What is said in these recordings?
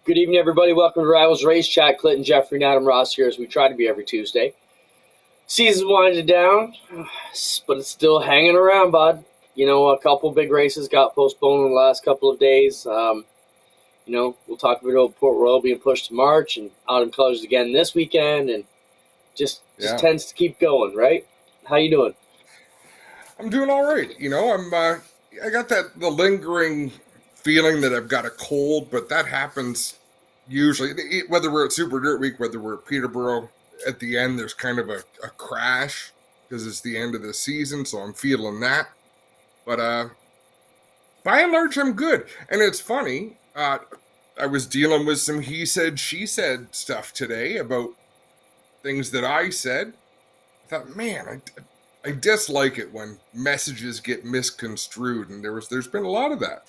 Good evening, everybody. Welcome to Rivalz Race Chat. Clinton, Geoffrey, and Adam Ross here, as we try to be every Tuesday. Season's winding down, but it's still hanging around, bud. You know, a couple big races got postponed in the last couple of days. We'll talk about Port Royal being pushed to March and Autumn Colors again this weekend, and just tends to keep going, right? How you doing? I'm doing all right. I got the lingering feeling that I've got a cold, but that happens usually, whether we're at Super Dirt Week, whether we're at Peterborough. At the end, there's kind of a crash because it's the end of the season, so I'm feeling that. But by and large, I'm good. And it's funny, I was dealing with some he said, she said stuff today about things that I said. I thought, man, I dislike it when messages get misconstrued, and there's been a lot of that.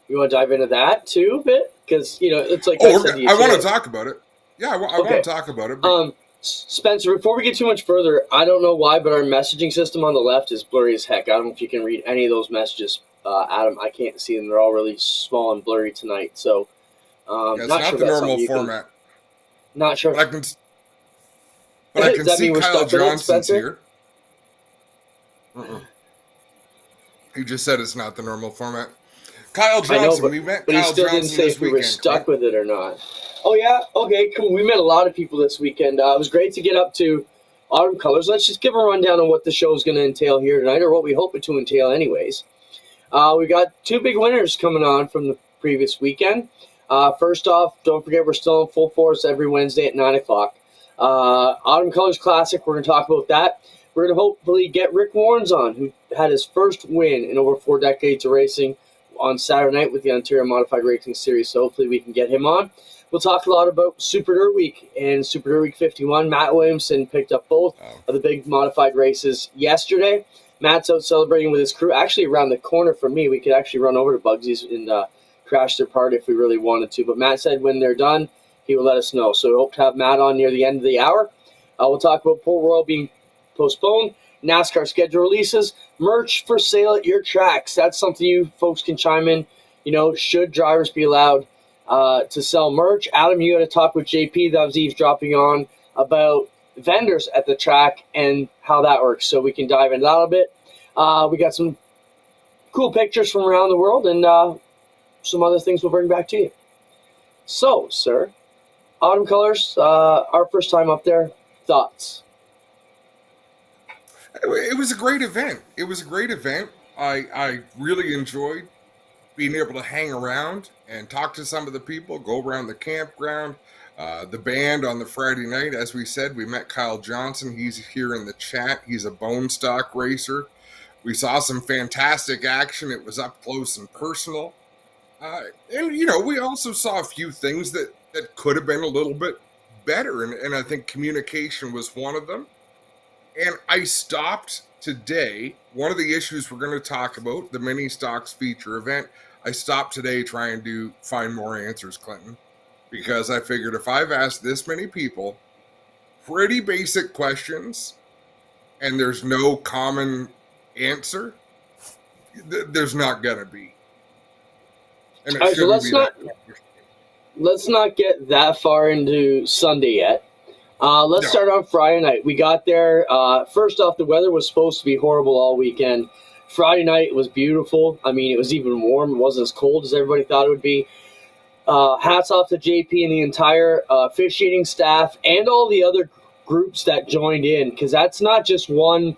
You want to dive into that too a bit? Because, it's like I want to talk about it. Yeah, I want to talk about it. But... Spencer, before we get too much further, I don't know why, but our messaging system on the left is blurry as heck. I don't know if you can read any of those messages, Adam. I can't see them. They're all really small and blurry tonight. So, it's not the normal format. Not sure. But I can see Kyle Johnson's here. He just said it's not the normal format. Kyle Johnson, we met Kyle Johnson this weekend. But he still didn't say if we were stuck with it or not. Oh, yeah? Okay, cool. We met a lot of people this weekend. It was great to get up to Autumn Colors. Let's just give a rundown on what the show is going to entail here tonight, or what we hope it to entail anyways. We got two big winners coming on from the previous weekend. First off, don't forget we're still in full force every Wednesday at 9 o'clock. Autumn Colors Classic, we're going to talk about that. We're going to hopefully get Rick Warnes on, who had his first win in over 4 decades of racing on Saturday night with the Ontario Modified Racing Series, so hopefully we can get him on. We'll talk a lot about Super Dirt Week and Super Dirt Week 51. Matt Williamson picked up both of the big modified races yesterday. Matt's out celebrating with his crew, actually around the corner from me. We could actually run over to Bugsy's and crash their party if we really wanted to, but Matt said when they're done, he will let us know. So we hope to have Matt on near the end of the hour. We'll talk about Port Royal being postponed, NASCAR schedule releases, merch for sale at your tracks. That's something you folks can chime in. Should drivers be allowed to sell merch? Adam, you got to talk with JP that was eavesdropping on about vendors at the track and how that works. So we can dive into that a little bit. We got some cool pictures from around the world and some other things we'll bring back to you. So, sir, Autumn Colors, our first time up there. Thoughts? It was a great event. I really enjoyed being able to hang around and talk to some of the people, go around the campground, the band on the Friday night. As we said, we met Kyle Johnson. He's here in the chat. He's a bone stock racer. We saw some fantastic action. It was up close and personal. We also saw a few things that could have been a little bit better, and I think communication was one of them. And I stopped today. One of the issues we're going to talk about, the mini stocks feature event, I stopped today trying to find more answers, Clinton, because I figured if I've asked this many people pretty basic questions and there's no common answer, there's not going to be. And it shouldn't be. Let's not get that far into Sunday yet. Let's start on Friday night. We got there. First off, the weather was supposed to be horrible all weekend. Friday night was beautiful. I mean, it was even warm. It wasn't as cold as everybody thought it would be. Hats off to JP and the entire officiating staff and all the other groups that joined in, because that's not just one.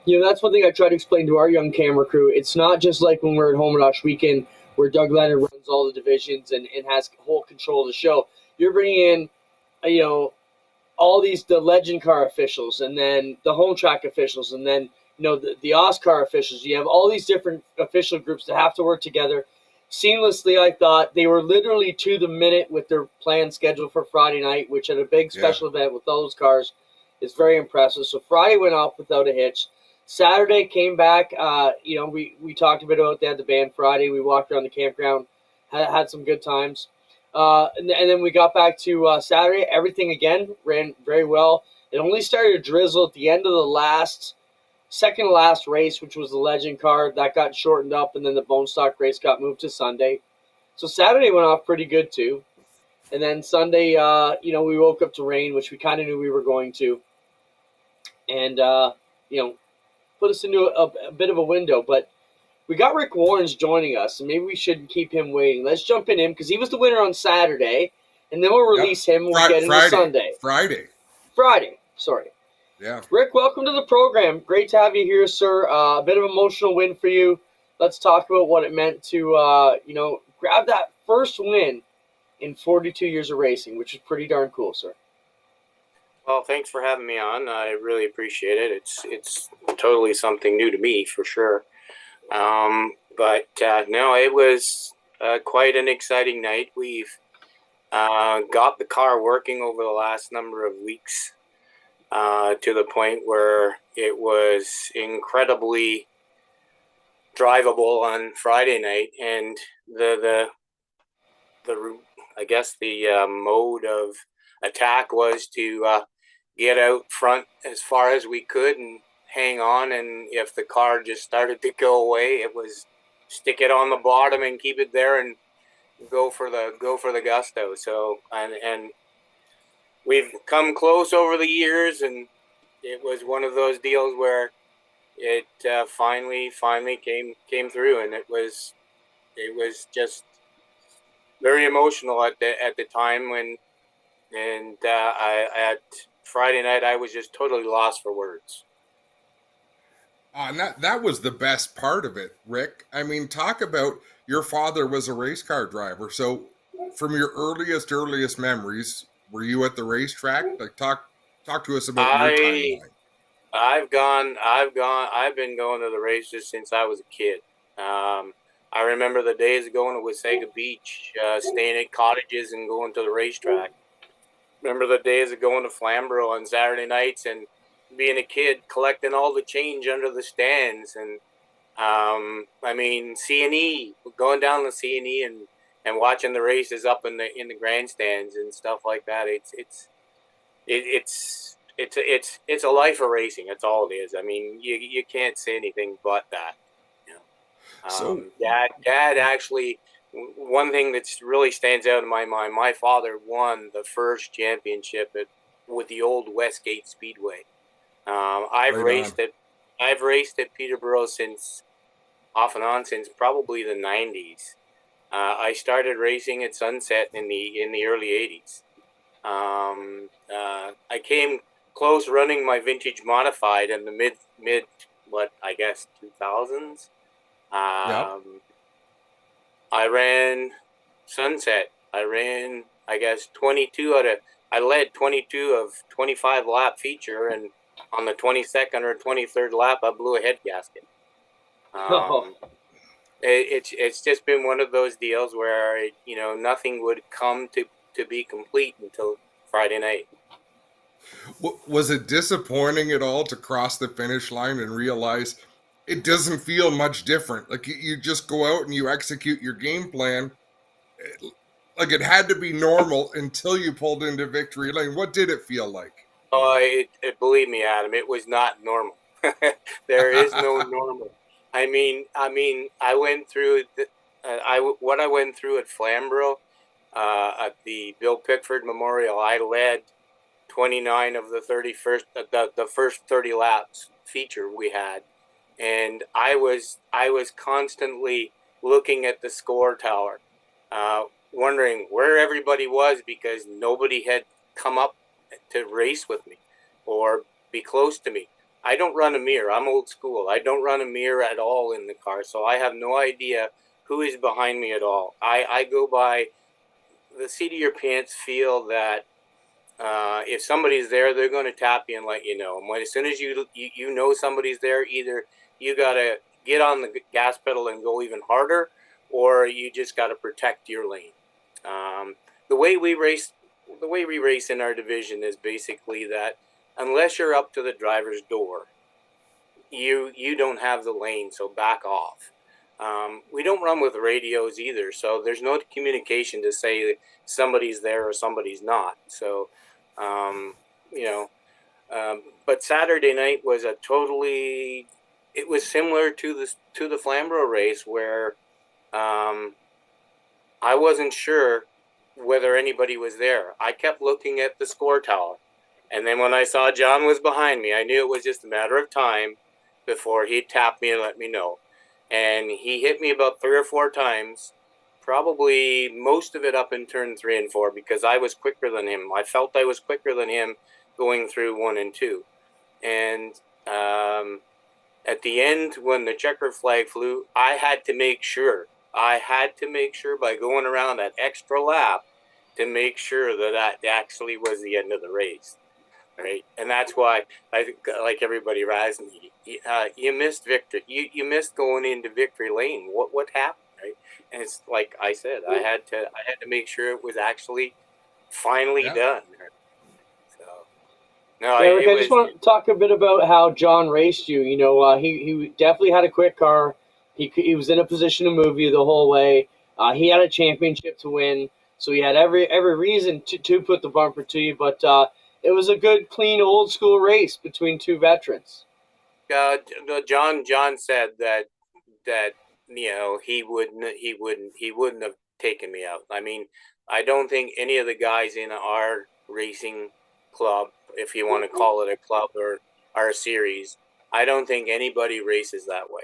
That's one thing I try to explain to our young camera crew. It's not just like when we're at Home Rush Weekend where Doug Leonard runs all the divisions and has whole control of the show. You're bringing in, all the legend car officials, and then the home track officials, and then the Oscar officials. You have all these different official groups that have to work together seamlessly. I thought they were literally to the minute with their planned schedule for Friday night, which at a big special event with those cars is very impressive. So Friday went off without a hitch. Saturday came back. We talked a bit about that, the band Friday. We walked around the campground, had some good times. And then we got back to Saturday. Everything, again, ran very well. It only started to drizzle at the end of the second to last race, which was the legend car. That got shortened up, and then the bone stock race got moved to Sunday. So Saturday went off pretty good too. And then Sunday, we woke up to rain, which we kind of knew we were going to. And, put us into a bit of a window. But we got Rick Warrens joining us, and maybe we should keep him waiting. Let's jump in him because he was the winner on Saturday. And then we'll release him. We'll get into Sunday. Friday. Sorry. Yeah. Rick, welcome to the program. Great to have you here, sir. A bit of an emotional win for you. Let's talk about what it meant to, grab that first win in 42 years of racing, which is pretty darn cool, sir. Well, thanks for having me on. I really appreciate it. It's totally something new to me, for sure. No, it was quite an exciting night. We've got the car working over the last number of weeks to the point where it was incredibly drivable on Friday night, and the mode of attack was to get out front as far as we could and hang on, and if the car just started to go away, it was stick it on the bottom and keep it there and go for the gusto. So and we've come close over the years, and it was one of those deals where it finally came through, and it was just very emotional at the time at Friday night I was just totally lost for words. And that was the best part of it, Rick. I mean, talk about your father was a race car driver. So from your earliest memories, were you at the racetrack? Like talk to us about your timeline. I've been going to the races since I was a kid. I remember the days of going to Wasaga Beach, staying at cottages and going to the racetrack. Remember the days of going to Flamborough on Saturday nights and being a kid collecting all the change under the stands. And C&E, going down the C&E and watching the races up in the grandstands and stuff like that. It's a life of racing. That's all it is. I mean, you can't say anything but that. So Dad actually, one thing that really stands out in my mind, my father won the first championship with the old Westgate Speedway. I've raced at Peterborough off and on since probably the 90s. I started racing at Sunset in the early 80s. I came close running my vintage modified in the mid 2000s. Yep. I ran Sunset. I ran, 22 I led 22 of 25 lap feature, and on the 22nd or 23rd lap, I blew a head gasket. It's just been one of those deals where, nothing would come to be complete until Friday night. Was it disappointing at all to cross the finish line and realize it doesn't feel much different? Like you just go out and you execute your game plan. Like it had to be normal until you pulled into victory lane. What did it feel like? Oh, believe me, Adam, it was not normal. There is no normal. I went through what I went through at Flamborough, at the Bill Pickford Memorial. I led 29 of the first 30 laps feature we had, and I was constantly looking at the score tower, wondering where everybody was, because nobody had come up to race with me or be close to me. I don't run a mirror. I'm old school. I don't run a mirror at all in the car, so I have no idea who is behind me at all. I go by the seat of your pants feel that if somebody's there, they're going to tap you and let you know. And as soon as you know somebody's there, either you got to get on the gas pedal and go even harder, or you just got to protect your lane. The way we race in our division is basically that unless you're up to the driver's door, you don't have the lane, so back off. We don't run with radios either, so there's no communication to say somebody's there or somebody's not. So, but Saturday night was it was similar to the Flamborough race, where I wasn't sure whether anybody was there. I kept looking at the score tower. And then when I saw John was behind me, I knew it was just a matter of time before he'd tap me and let me know. And he hit me about 3 or 4 times, probably most of it up in turn 3 and 4, because I was quicker than him. I felt I was quicker than him going through 1 and 2. And at the end, when the checker flag flew, I had to make sure by going around that extra lap to make sure that actually was the end of the race. Right, and that's why I think, like everybody, Razny, you missed victory. You missed going into victory lane. What happened, right? And it's like I said, I had to make sure it was actually finally done. So no, Eric, I just want to talk a bit about how John raced you. You know, he definitely had a quick car. He was in a position to move you the whole way. He had a championship to win, so he had every reason to put the bumper to you. But it was a good, clean, old school race between two veterans. John said that you know he wouldn't have taken me out. I mean, I don't think any of the guys in our racing club, if you want to call it a club or our series, I don't think anybody races that way.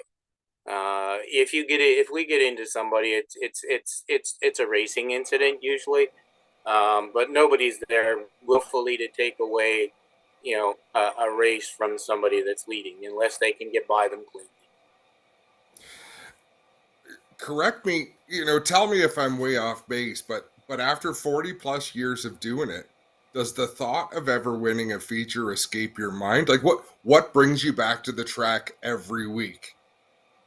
If we get into somebody, it's a racing incident usually, but nobody's there willfully to take away, you know, a race from somebody that's leading, unless they can get by them cleanly. Correct me, you know, tell me if I'm way off base, but after 40 plus years of doing it, does the thought of ever winning a feature escape your mind? Like what brings you back to the track every week?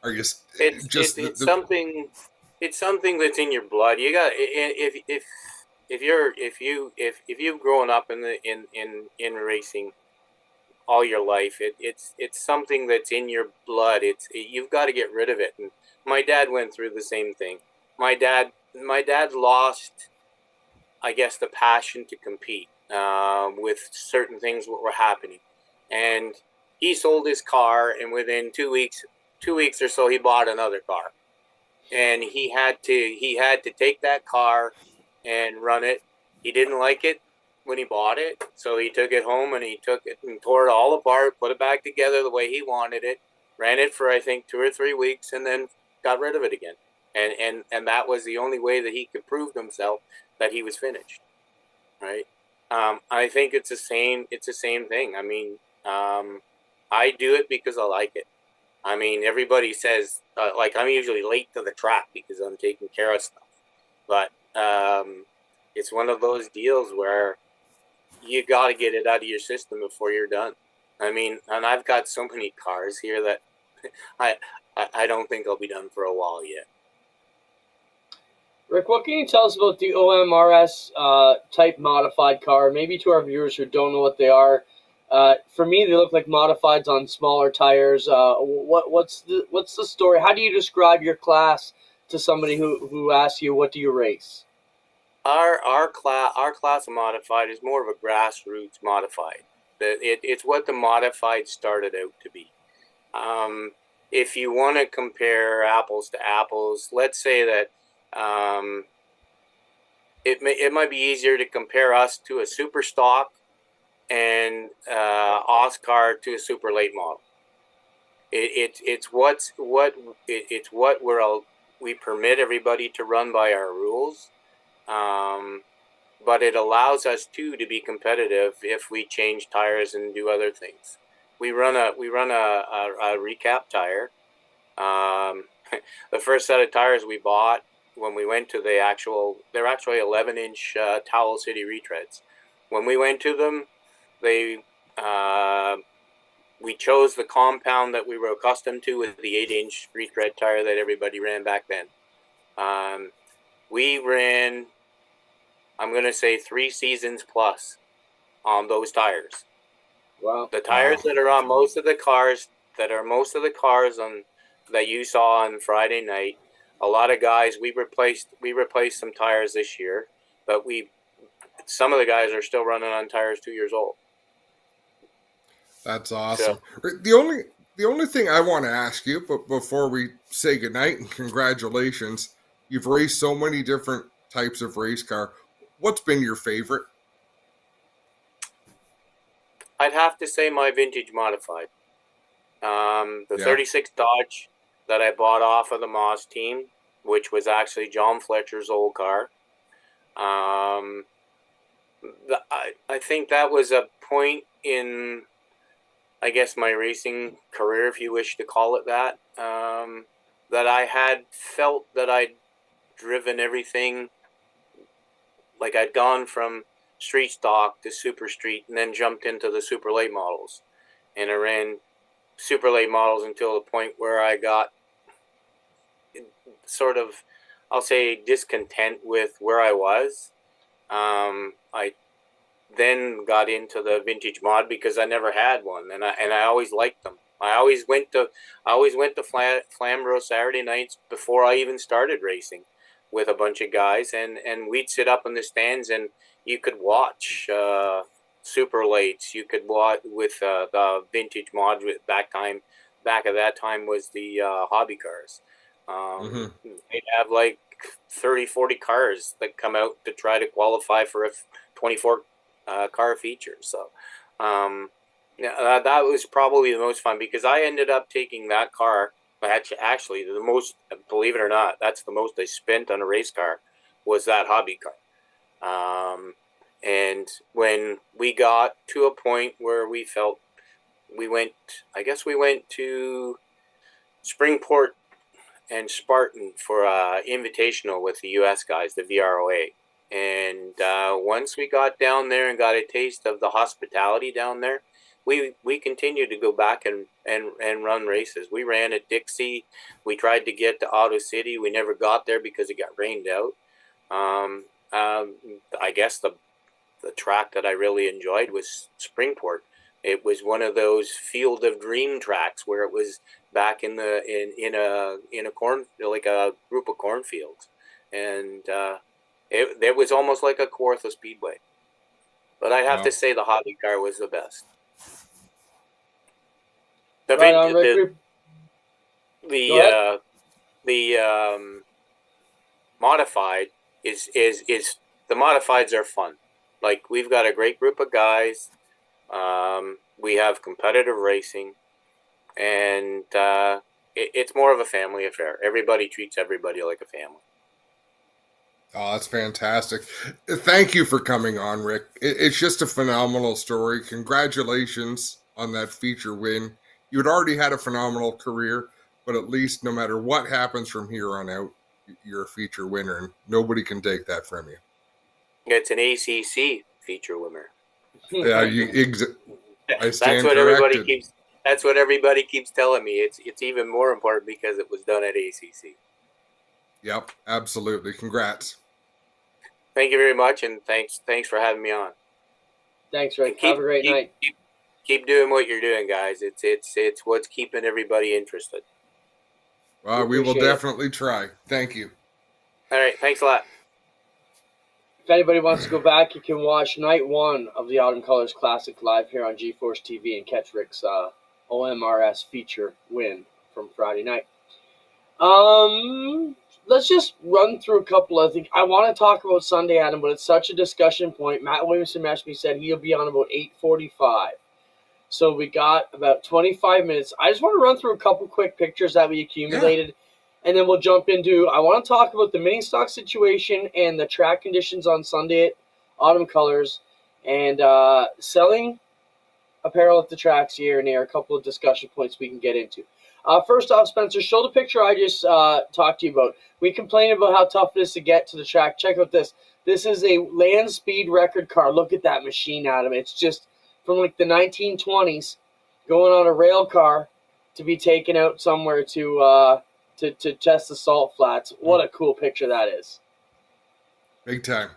Are you it's something that's in your blood. You got if you've grown up in racing all your life, it's something that's in your blood. You've got to get rid of it. And my dad went through the same thing. My dad lost, I guess, the passion to compete with certain things that were happening, and he sold his car, and within 2 weeks or so, he bought another car, and he had to take that car and run it. He didn't like it when he bought it, so he took it home and he took it and tore it all apart, put it back together the way he wanted it, ran it for I think 2 or 3 weeks, and then got rid of it again. And that was the only way that he could prove to himself that he was finished, right? I think it's the same thing. I mean, I do it because I like it. I mean, everybody says, like, I'm usually late to the track because I'm taking care of stuff. But it's one of those deals where you got to get it out of your system before you're done. I mean, and I've got so many cars here that I don't think I'll be done for a while yet. Rick, what can you tell us about the OMRS type modified car? Maybe to our viewers who don't know what they are. For me, they look like modifieds on smaller tires. What's the story? How do you describe your class to somebody who asks you, what do you race? Our class of modified is more of a grassroots modified. It's what the modified started out to be. If you want to compare apples to apples, let's say that it might be easier to compare us to a super stock and Oscar to a super late model. It's what we permit everybody to run by our rules, but it allows us to be competitive if we change tires and do other things. We run a recap tire. The first set of tires we bought when we went to they're actually 11-inch Towel City retreads. When we went to them, we chose the compound that we were accustomed to with the 8-inch retread tire that everybody ran back then. We ran, I'm going to say, 3 seasons plus on those tires. Wow. The tires that are on most of the cars that you saw on Friday night, a lot of guys, we replaced some tires this year, but some of the guys are still running on tires 2 years old. That's awesome. So, the only thing I want to ask you, but before we say goodnight and congratulations, You've raced so many different types of race car. What's been your favorite? I'd have to say my vintage modified. The 36 Dodge that I bought off of the Moss team, which was actually John Fletcher's old car. I think that was a point in, I guess, my racing career, if you wish to call it that, that I had felt that I'd driven everything. Like I'd gone from street stock to super street and then jumped into the super late models. And I ran super late models until the point where I got sort of, I'll say, discontent with where I was. I then got into the vintage mod because I never had one, and I always liked them. I always went to Flamborough Saturday nights before I even started racing with a bunch of guys, and we'd sit up in the stands and you could watch super lates. You could watch with the vintage mod. Back at that time was the hobby cars. They'd have like 30, 40 cars that come out to try to qualify for a 24 car feature. So that was probably the most fun because I ended up taking that car. Actually, the most, believe it or not, that's the most I spent on a race car was that hobby car. And when we got to a point where we felt we went to Springport and Spartan for invitational with the U.S. guys, the VROA. And once we got down there and got a taste of the hospitality down there, we continued to go back and run races. We ran at Dixie. We tried to get to Auto City. We never got there because it got rained out. I guess the track that I really enjoyed was Springport. It was one of those field of dream tracks where it was back in a corn, like a group of cornfields, and it was almost like a Kawartha Speedway. But I have to say the hobby car was the best. The modified is the modifieds are fun. Like we've got a great group of guys. We have competitive racing, and it's more of a family affair. Everybody treats everybody like a family. Oh, that's fantastic. Thank you for coming on, Rick. It's just a phenomenal story. Congratulations on that feature win. You had already had a phenomenal career, but at least no matter what happens from here on out, you're a feature winner, and nobody can take that from you. It's an ACC feature winner. Yeah, that's what everybody keeps. That's what everybody keeps telling me. It's even more important because it was done at ACC. Yep, absolutely. Congrats. Thank you very much, and thanks for having me on. Thanks, Rick. Have a great night. Keep doing what you're doing, guys. It's what's keeping everybody interested. Well, we will definitely try. Thank you. All right, thanks a lot. If anybody wants to go back, you can watch night 1 of the Autumn Colors Classic live here on GeForce TV and catch Rick's OMRS feature win from Friday night. Let's just run through a couple of things. I want to talk about Sunday, Adam, but it's such a discussion point. Matt Williamson messaged me, said he'll be on about 8:45. So we got about 25 minutes. I just want to run through a couple quick pictures that we accumulated, and then we'll jump into, I want to talk about the mini stock situation and the track conditions on Sunday at Autumn Colors, and selling apparel at the tracks here and there, a couple of discussion points we can get into. First off, Spencer, show the picture I just talked to you about. We complain about how tough it is to get to the track. Check out this. This is a land speed record car. Look at that machine, Adam. It's just from like the 1920s, going on a rail car to be taken out somewhere to test the salt flats. What a cool picture that is. Big time.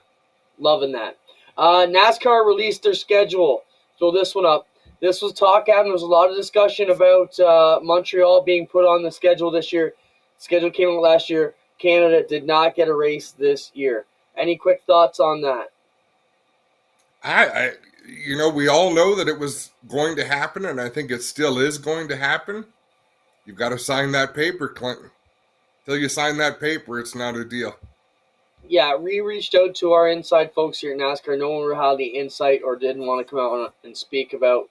Loving that. NASCAR released their schedule. Throw this one up. This was talk, Adam. There was a lot of discussion about Montreal being put on the schedule this year. The schedule came out last year. Canada did not get a race this year. Any quick thoughts on that? We all know that it was going to happen, and I think it still is going to happen. You've got to sign that paper, Clinton. Till you sign that paper, it's not a deal. Yeah, we reached out to our inside folks here at NASCAR. No one had any insight or didn't want to come out and speak about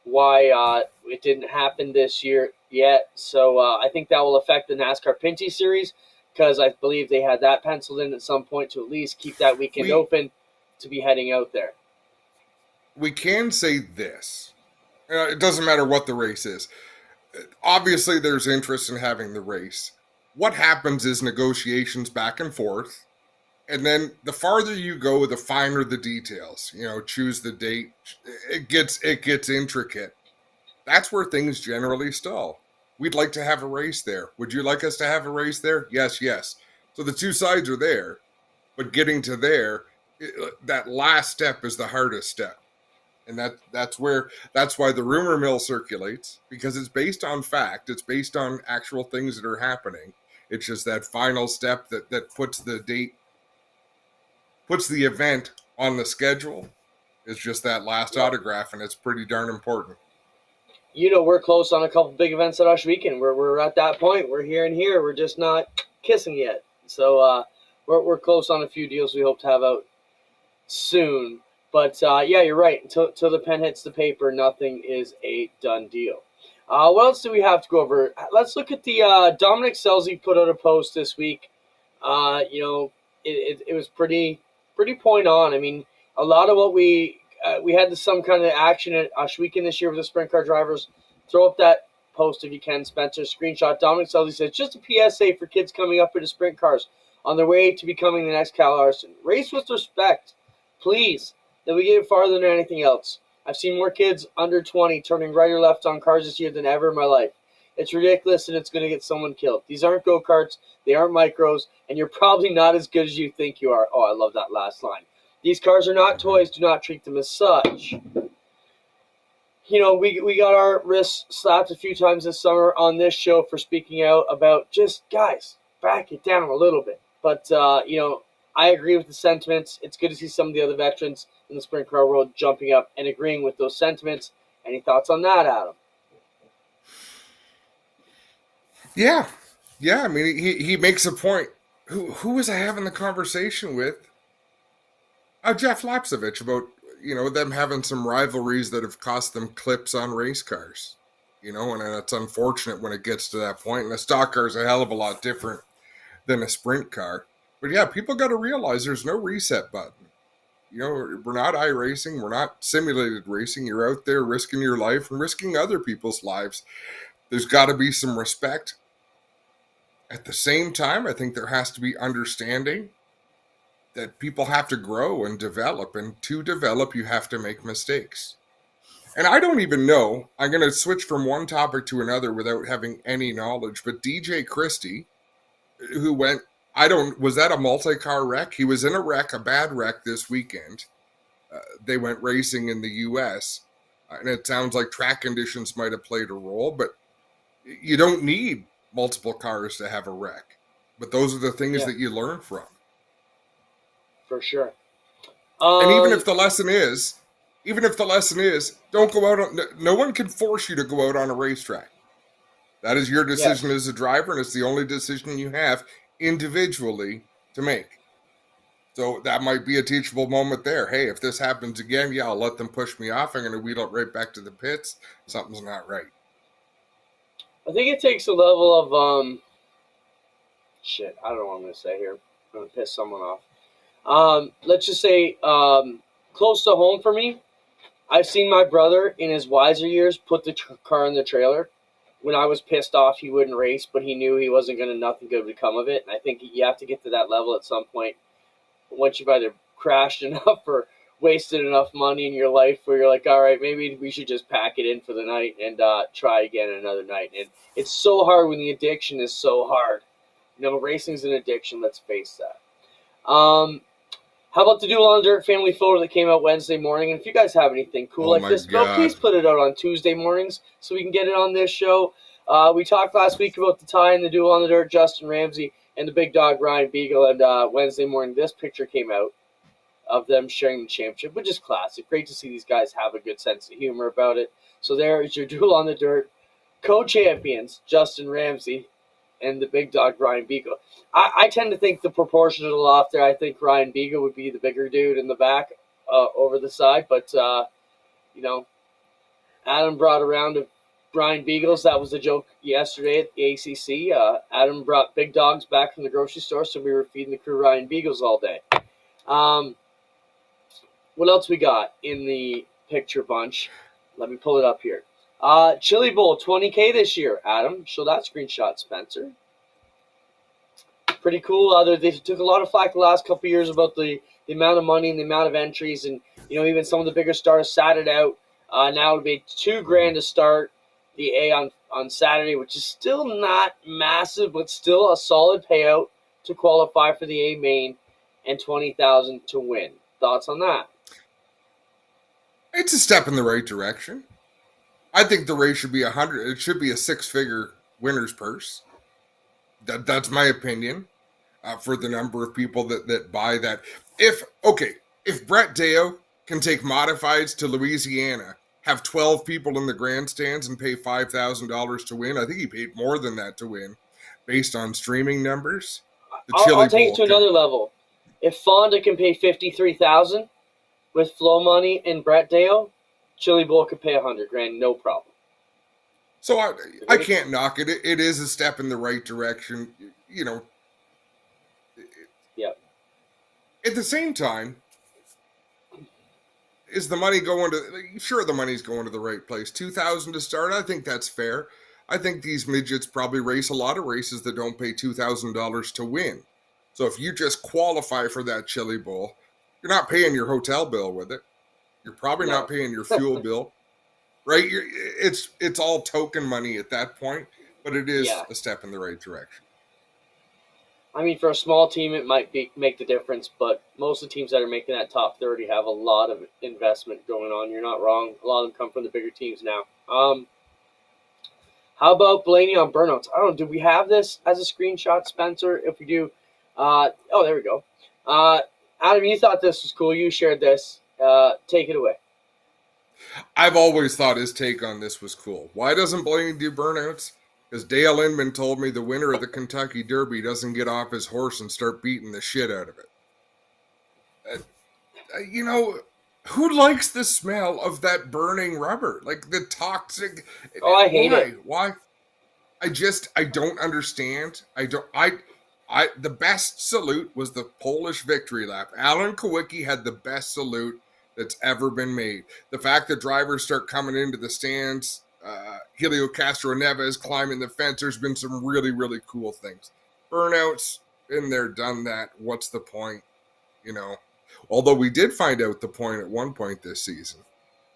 why it didn't happen this year yet. So I think that will affect the NASCAR Pinty Series because I believe they had that penciled in at some point to at least keep that weekend open to be heading out there. We can say this. It doesn't matter what the race is. Obviously, there's interest in having the race. What happens is negotiations back and forth. And then the farther you go, the finer the details. Choose the date. It gets intricate. That's where things generally stall. We'd like to have a race there. Would you like us to have a race there? Yes. So the two sides are there, but getting to there, that last step is the hardest step. And that's why the rumor mill circulates, because it's based on fact. It's based on actual things that are happening. It's just that final step that puts the date, puts the event on the schedule. It's just that last autograph, and it's pretty darn important. We're close on a couple big events at Ush Weekend. We're at that point. We're here and here. We're just not kissing yet. So we're close on a few deals we hope to have out soon. But, yeah, you're right. Until the pen hits the paper, nothing is a done deal. What else do we have to go over? Let's look at the Dominic Scelzi put out a post this week. It was pretty point on. I mean, a lot of what we had some kind of action at Ush Weekend this year with the sprint car drivers. Throw up that post if you can, Spencer. Screenshot. Dominic Scelzi says, just a PSA for kids coming up into sprint cars on their way to becoming the next Cal Larson. Race with respect, please. Then we get farther than anything else. I've seen more kids under 20 turning right or left on cars this year than ever in my life. It's ridiculous, and it's going to get someone killed. These aren't go-karts. They aren't micros, and you're probably not as good as you think you are. Oh, I love that last line. These cars are not toys. Do not treat them as such. We got our wrists slapped a few times this summer on this show for speaking out about just, guys, back it down a little bit. But, I agree with the sentiments. It's good to see some of the other veterans in the sprint car world jumping up and agreeing with those sentiments. Any thoughts on that, Adam? Yeah. I mean, he makes a point. Who was I having the conversation with? Jeff Lapsovich about them having some rivalries that have cost them clips on race cars. And it's unfortunate when it gets to that point. And a stock car is a hell of a lot different than a sprint car. But yeah, people got to realize there's no reset button. We're not iRacing. We're not simulated racing. You're out there risking your life and risking other people's lives. There's got to be some respect. At the same time, I think there has to be understanding that people have to grow and develop. And to develop, you have to make mistakes. And I don't even know. I'm going to switch from one topic to another without having any knowledge. But DJ Christie, who went... was that a multi-car wreck? He was in a bad wreck this weekend. They went racing in the U.S., and it sounds like track conditions might have played a role, but you don't need multiple cars to have a wreck. But those are the things that you learn from. For sure. And even if the lesson is, don't go out on, no one can force you to go out on a racetrack. That is your decision as a driver, and it's the only decision you have individually to make. So that might be a teachable moment there. Hey, if this happens again, I'll let them push me off. I'm going to wheel it right back to the pits. Something's not right. I think it takes a level of I don't know what I'm going to say here. I'm going to piss someone off. Let's just say close to home for me, I've seen my brother in his wiser years put the car in the trailer. When I was pissed off, he wouldn't race, but he knew he wasn't going to, nothing good would come of it. And I think you have to get to that level at some point once you've either crashed enough or wasted enough money in your life where you're like, all right, maybe we should just pack it in for the night and try again another night. And it's so hard when the addiction is so hard. Racing's an addiction. Let's face that. How about the Duel on the Dirt family photo that came out Wednesday morning? And if you guys have anything cool like this, please put it out on Tuesday mornings so we can get it on this show. We talked last week about the tie in the Duel on the Dirt, Justin Ramsey and the big dog Ryan Beagle. And Wednesday morning, this picture came out of them sharing the championship, which is classic. Great to see these guys have a good sense of humor about it. So there is your Duel on the Dirt co-champions, Justin Ramsey and the big dog, Ryan Beagle. I tend to think the proportion is a little off there. I think Ryan Beagle would be the bigger dude in the back over the side. But, Adam brought around Brian Beagles. That was a joke yesterday at the ACC. Adam brought big dogs back from the grocery store, so we were feeding the crew Ryan Beagles all day. What else we got in the picture bunch? Let me pull it up here. Chili Bowl, $20K this year, Adam. Show that screenshot, Spencer. Pretty cool. They took a lot of flack the last couple of years about the amount of money and the amount of entries, and even some of the bigger stars sat it out. Now it'll be $2,000 to start the A on Saturday, which is still not massive, but still a solid payout to qualify for the A main, and $20,000 to win. Thoughts on that? It's a step in the right direction. I think the race should be 100. It should be a six-figure winner's purse. That's my opinion for the number of people that buy that. If Brett Deo can take modifieds to Louisiana, have 12 people in the grandstands and pay $5,000 to win, I think he paid more than that to win based on streaming numbers. I'll take it to another level. If Fonda can pay $53,000 with Flow Money and Brett Deo, Chili Bowl could pay $100,000, no problem. So I can't knock it. It is a step in the right direction, Yeah. At the same time, is the money going to? Sure, the money's going to the right place. $2,000 to start. I think that's fair. I think these midgets probably race a lot of races that don't pay $2,000 to win. So if you just qualify for that Chili Bowl, you're not paying your hotel bill with it. You're probably not paying your fuel bill, right? It's all token money at that point, but it is a step in the right direction. I mean, for a small team, it might make the difference, but most of the teams that are making that top 30 have a lot of investment going on. You're not wrong. A lot of them come from the bigger teams now. How about Blaney on burnouts? I don't know. Do we have this as a screenshot, Spencer? If we do, there we go. Adam, you thought this was cool. You shared this. Take it away. I've always thought his take on this was cool. Why doesn't Blaney do burnouts? Because Dale Inman told me the winner of the Kentucky Derby doesn't get off his horse and start beating the shit out of it. Who likes the smell of that burning rubber? Like the toxic. Oh, I hate it. Why? I don't understand. The best salute was the Polish victory lap. Alan Kowicki had the best salute that's ever been made. The fact that drivers start coming into the stands, Helio Castro Neves climbing the fence, there's been some really, really cool things. Burnouts, been there, done that. What's the point? Although we did find out the point at one point this season.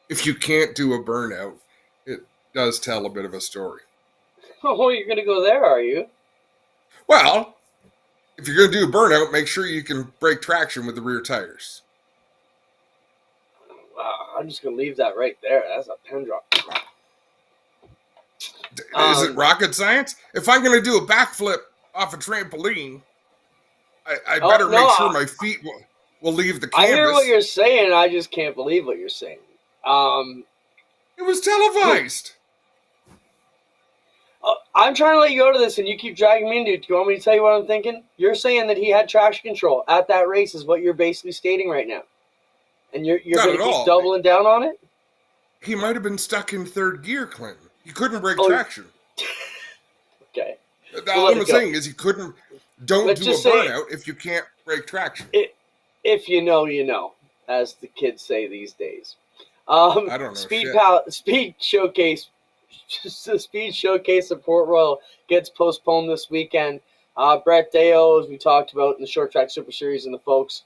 If you can't do a burnout, it does tell a bit of a story. Oh, you're going to go there, are you? Well, if you're going to do a burnout, make sure you can break traction with the rear tires. Wow, I'm just going to leave that right there. That's a pen drop. Is it rocket science? If I'm going to do a backflip off a trampoline, I better make sure my feet will leave the canvas. I hear what you're saying. I just can't believe what you're saying. It was televised. I'm trying to let you go to this, and you keep dragging me into it. Do you want me to tell you what I'm thinking? You're saying that he had traction control at that race is what you're basically stating right now. And you're going to keep doubling down on it? He might have been stuck in third gear, Clinton. He couldn't break traction. Okay. All I'm saying is don't do a burnout if you can't break traction. If you know, you know, as the kids say these days. I don't know. Speed Showcase. The Speed Showcase at Port Royal gets postponed this weekend. Brett Deo, as we talked about in the Short Track Super Series, and the folks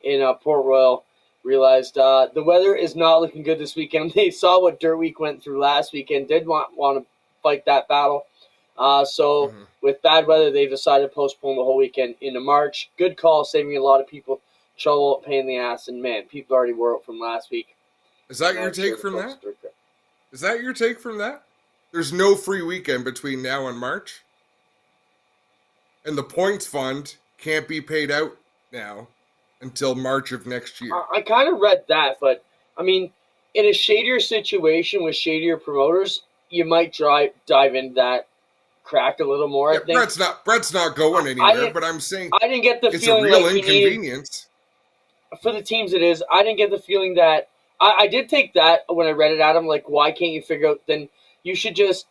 in Port Royal realized the weather is not looking good this weekend. They saw what Dirt Week went through last weekend, did want to fight that battle. With bad weather, they've decided to postpone the whole weekend into March. Good call, saving a lot of people trouble, pain in the ass, and man, people already wore out from last week. Is that your take from that? Is that your take from that? There's no free weekend between now and March? And the points fund can't be paid out now until March of next year. I kind of read that, but, I mean, in a shadier situation with shadier promoters, you might dive into that cracked a little more. Yeah, I think Brett's not going anywhere. But I'm saying I didn't get the it's feeling a real like inconvenience. For the teams it is. I didn't get the feeling that I did take that when I read it, Adam. Like, why can't you figure out? Then you should just,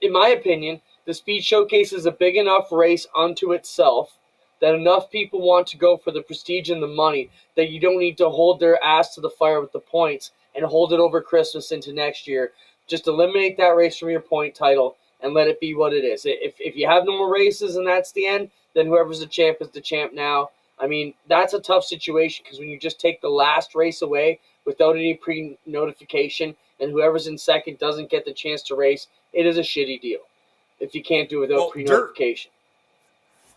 in my opinion, the Speed Showcase is a big enough race unto itself that enough people want to go for the prestige and the money that you don't need to hold their ass to the fire with the points and hold it over Christmas into next year. Just eliminate that race from your point title and let it be what it is. If you have no more races and that's the end, then whoever's the champ is the champ now. I mean, that's a tough situation because when you just take the last race away without any pre-notification and whoever's in second doesn't get the chance to race, it is a shitty deal if you can't do it without pre-notification.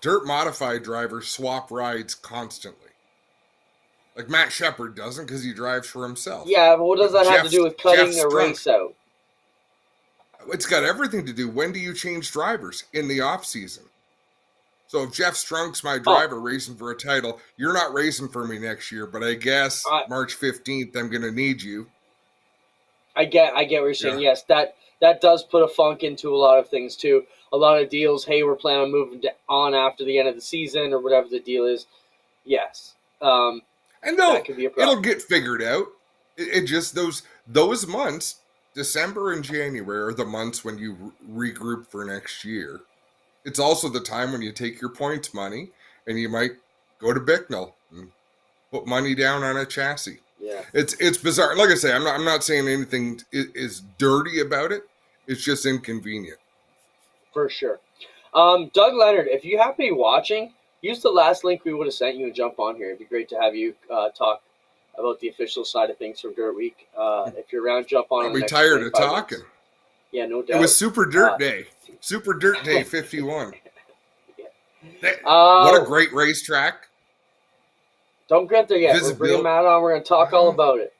Dirt modified drivers swap rides constantly. Like Matt Shepard doesn't because he drives for himself. Yeah, but what does that have to do with cutting a race out? It's got everything to do. When do you change drivers? In the off season. So if Jeff Strunk's my driver racing for a title, you're not racing for me next year, but I guess March 15th I'm going to need you. I get what you're saying. Yeah. Yes, that does put a funk into a lot of things too. A lot of deals, hey, we're planning on moving on after the end of the season or whatever the deal is. Yes. And it'll get figured out. It just those months, December and January, are the months when you regroup for next year. It's also the time when you take your points money and you might go to Bicknell and put money down on a chassis. Yeah, it's bizarre. Like I say, I'm not saying anything is dirty about it. It's just inconvenient. For sure. Doug Leonard, if you happen to be watching, use the last link we would have sent you and jump on here. It'd be great to have you talk about the official side of things from Dirt Week. If you're around, jump on. I'll be tired of talking. Minutes. Yeah, no doubt. It was Super Dirt Day. Super Dirt Day 51. What a great racetrack. Don't get there yet. We're bringing Matt on. We're going to talk all about it.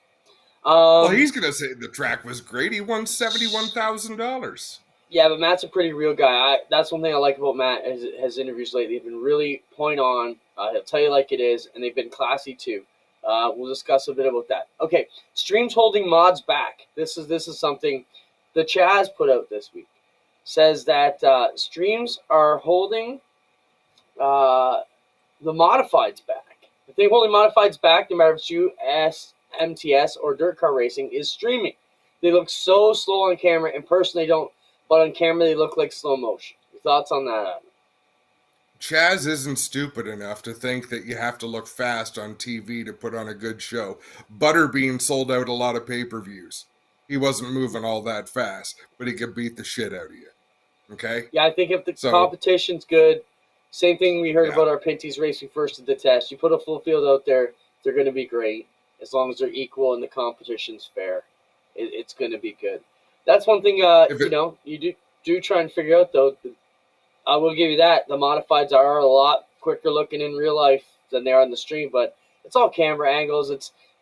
Well, he's going to say the track was great. He won $71,000. Yeah, but Matt's a pretty real guy. That's one thing I like about Matt. His interviews lately have been really point on. He'll tell you like it is, and they've been classy too. We'll discuss a bit about that. Okay, Stream's holding mods back. This is something the Chaz put out this week. Says that Streams are holding the modifieds back. The thing holding modifieds back, no matter if it's MTS or dirt car racing, is streaming. They look so slow on camera, and personally don't, but on camera they look like slow motion. Your thoughts on that, Adam? Chaz isn't stupid enough to think that you have to look fast on TV to put on a good show. Butterbean sold out a lot of pay-per-views. He wasn't moving all that fast, but he could beat the shit out of you. Okay? Yeah, I think if the competition's good, same thing we heard about our Pinty's racing first at the test. You put a full field out there, they're going to be great. As long as they're equal and the competition's fair, it's going to be good. That's one thing, you do try and figure out, though. I will give you that. The modifieds are a lot quicker looking in real life than they are on the stream, but it's all camera angles.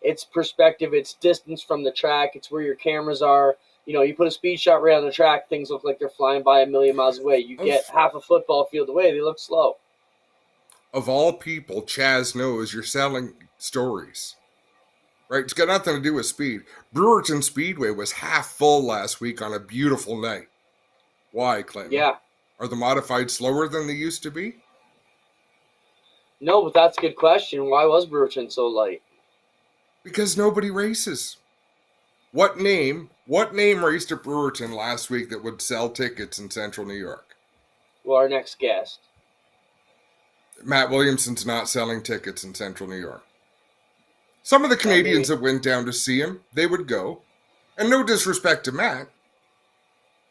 It's perspective. It's distance from the track. It's where your cameras are. You know, you put a speed shot right on the track, things look like they're flying by a million miles away. You get half a football field away, they look slow. Of all people, Chaz knows you're selling stories. Right? It's got nothing to do with speed. Brewerton Speedway was half full last week on a beautiful night. Why, Clinton? Yeah. Are the modified slower than they used to be? No, but that's a good question. Why was Brewerton so light? Because nobody races. What name raced at Brewerton last week that would sell tickets in Central New York? Well, our next guest. Matt Williamson's not selling tickets in Central New York. Some of the Canadians that went down to see him, they would go. And no disrespect to Matt.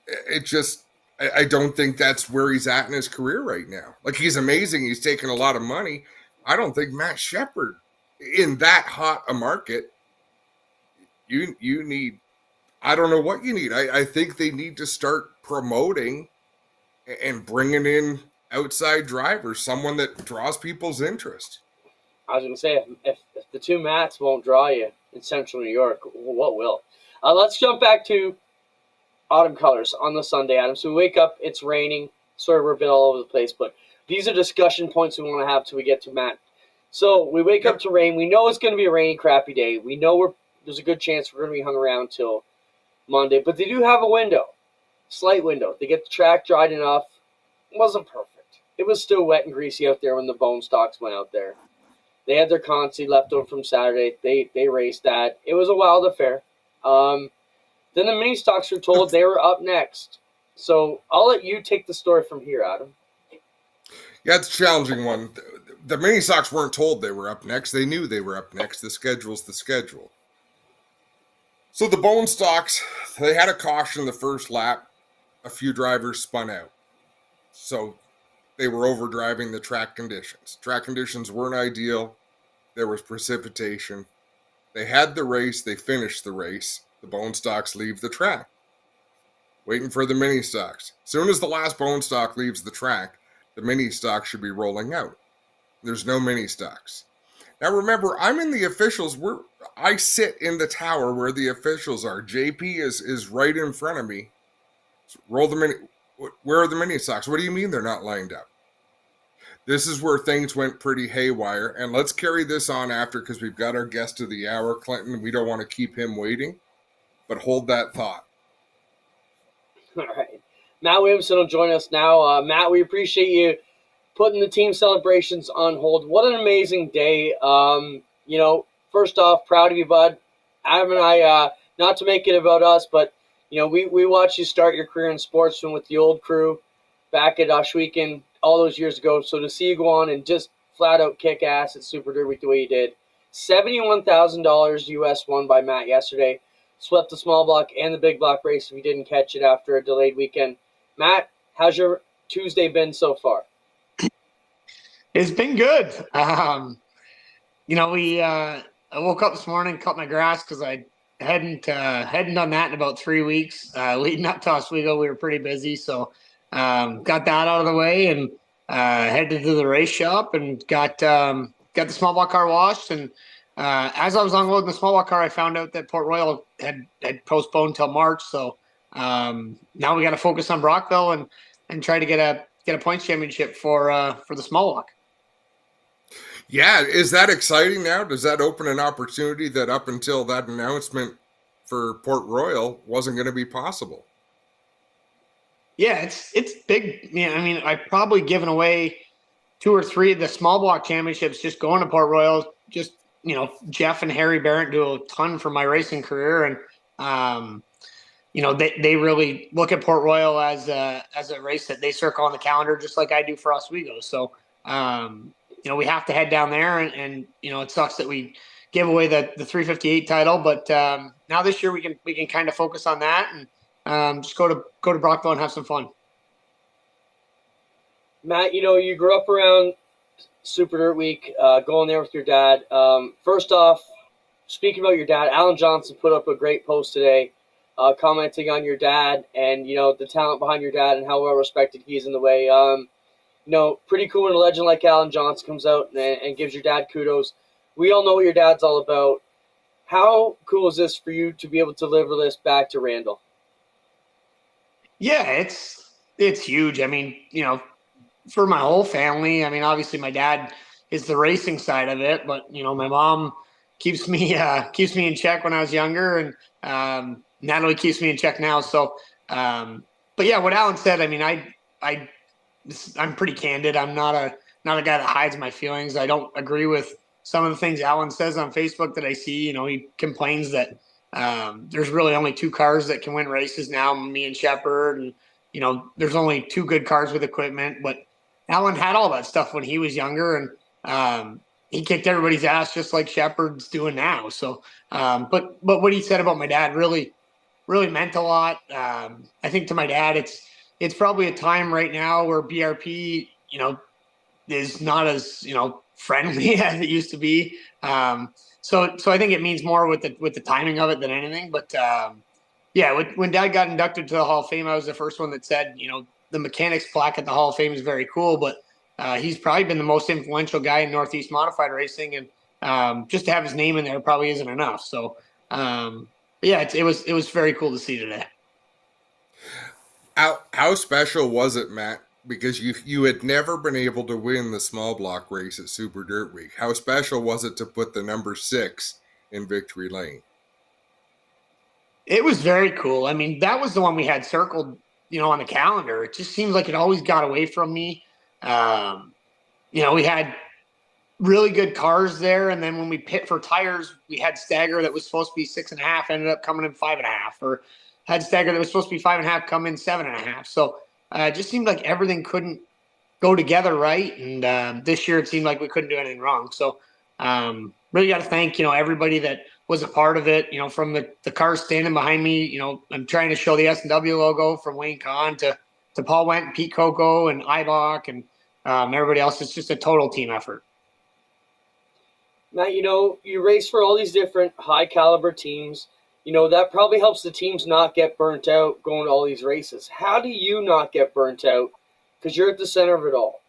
It just, I don't think that's where he's at in his career right now. Like, he's amazing. He's taking a lot of money. I don't think Matt Shepard, in that hot a market, you need, I don't know what you need. I think they need to start promoting and bringing in outside drivers, someone that draws people's interest. I was going to say, if the two Matts won't draw you in Central New York, what will? Let's jump back to autumn colors on the Sunday, Adam. So we wake up, it's raining. Sorry, we're a bit all over the place, but these are discussion points we want to have till we get to Matt. So we wake up to rain. We know it's going to be a rainy, crappy day. We know there's a good chance we're going to be hung around till Monday, but they do have a window, slight window. They get the track dried enough wasn't perfect. It was still wet and greasy out there when the bone stocks went out there. They had their consi left over from Saturday. They raced that. It was a wild affair. Then the mini stocks were told they were up next. So I'll let you take the story from here, Adam. Yeah, it's a challenging one. The mini stocks weren't told they were up next. They knew they were up next. The schedule's the schedule. So the bone stocks, they had a caution the first lap. A few drivers spun out. So they were overdriving the track conditions. Track conditions weren't ideal. There was precipitation. They had the race. They finished the race. The bone stocks leave the track. Waiting for the mini stocks. As soon as the last bone stock leaves the track, the mini stock should be rolling out. There's no mini stocks. Now remember, I'm in the officials. I sit in the tower where the officials are. JP is right in front of me. Roll the mini. Where are the mini stocks? What do you mean they're not lined up? This is where things went pretty haywire. And let's carry this on after because we've got our guest of the hour, Clinton. We don't want to keep him waiting. But hold that thought. All right. Matt Williamson will join us now. Matt, we appreciate you putting the team celebrations on hold. What an amazing day. First off, proud of you, bud. Adam and I, not to make it about us, but, we watched you start your career in sportsman with the old crew back at Oshweekend all those years ago. So to see you go on and just flat out kick ass at Super Dirt Week the way you did. $71,000 US won by Matt yesterday. Swept the small block and the big block race if you didn't catch it after a delayed weekend. Matt, how's your Tuesday been so far? It's been good. I woke up this morning, cut my grass because I hadn't done that in about 3 weeks. Leading up to Oswego, we were pretty busy, so got that out of the way and headed to the race shop and got the small block car washed. And as I was unloading the small block car, I found out that Port Royal had postponed till March. So now we got to focus on Brockville and try to get a points championship for the small block. Yeah, is that exciting now? Does that open an opportunity that up until that announcement for Port Royal wasn't going to be possible? Yeah, it's big. Yeah, I mean, I've probably given away 2 or 3 of the small block championships just going to Port Royal. Just, Jeff and Harry Barrett do a ton for my racing career. And, they really look at Port Royal as a race that they circle on the calendar, just like I do for Oswego. So, we have to head down there and it sucks that we gave away the 358 title, but now this year we can kind of focus on that and just go to Brockville and have some fun. Matt, you grew up around Super Dirt Week, going there with your dad. First off, speaking about your dad, Alan Johnson put up a great post today, commenting on your dad and, the talent behind your dad and how well respected he is in the way. Pretty cool when a legend like Alan Johnson comes out and gives your dad kudos. We all know what your dad's all about. How cool is this for you to be able to deliver this back to Randall? Yeah, it's huge. I mean, for my whole family, I mean, obviously my dad is the racing side of it, but, my mom keeps me in check when I was younger and Natalie keeps me in check now. So, but yeah, what Alan said, I mean, I'm pretty candid. I'm not a guy that hides my feelings. I don't agree with some of the things Alan says on Facebook that I see. He complains that there's really only 2 cars that can win races now, me and Shepard, and there's only 2 good cars with equipment. But Alan had all that stuff when he was younger, and he kicked everybody's ass just like Shepard's doing now. So, but what he said about my dad really meant a lot. I think to my dad, it's probably a time right now where BRP, is not as, friendly as it used to be. So I think it means more with the timing of it than anything. But when Dad got inducted to the Hall of Fame, I was the first one that said, the mechanics plaque at the Hall of Fame is very cool, but he's probably been the most influential guy in Northeast modified racing, and just to have his name in there probably isn't enough. So it was very cool to see today. How special was it, Matt? Because you had never been able to win the small block race at Super Dirt Week. How special was it to put the number 6 in victory lane? It was very cool. I mean, that was the one we had circled on the calendar. It just seems like it always got away from me. We had really good cars there, and then when we pit for tires, we had Stagger that was supposed to be 6.5, ended up coming in 5.5, or had Stagger that was supposed to be 5.5, come in 7.5. So it just seemed like everything couldn't go together right, and this year it seemed like we couldn't do anything wrong. So really got to thank everybody that was a part of it. From the cars standing behind me. I'm trying to show the S&W logo, from Wayne Kahn to Paul Wendt and Pete Coco and Ibach and everybody else. It's just a total team effort. Matt, you race for all these different high-caliber teams. That probably helps the teams not get burnt out going to all these races. How do you not get burnt out? Because you're at the center of it all.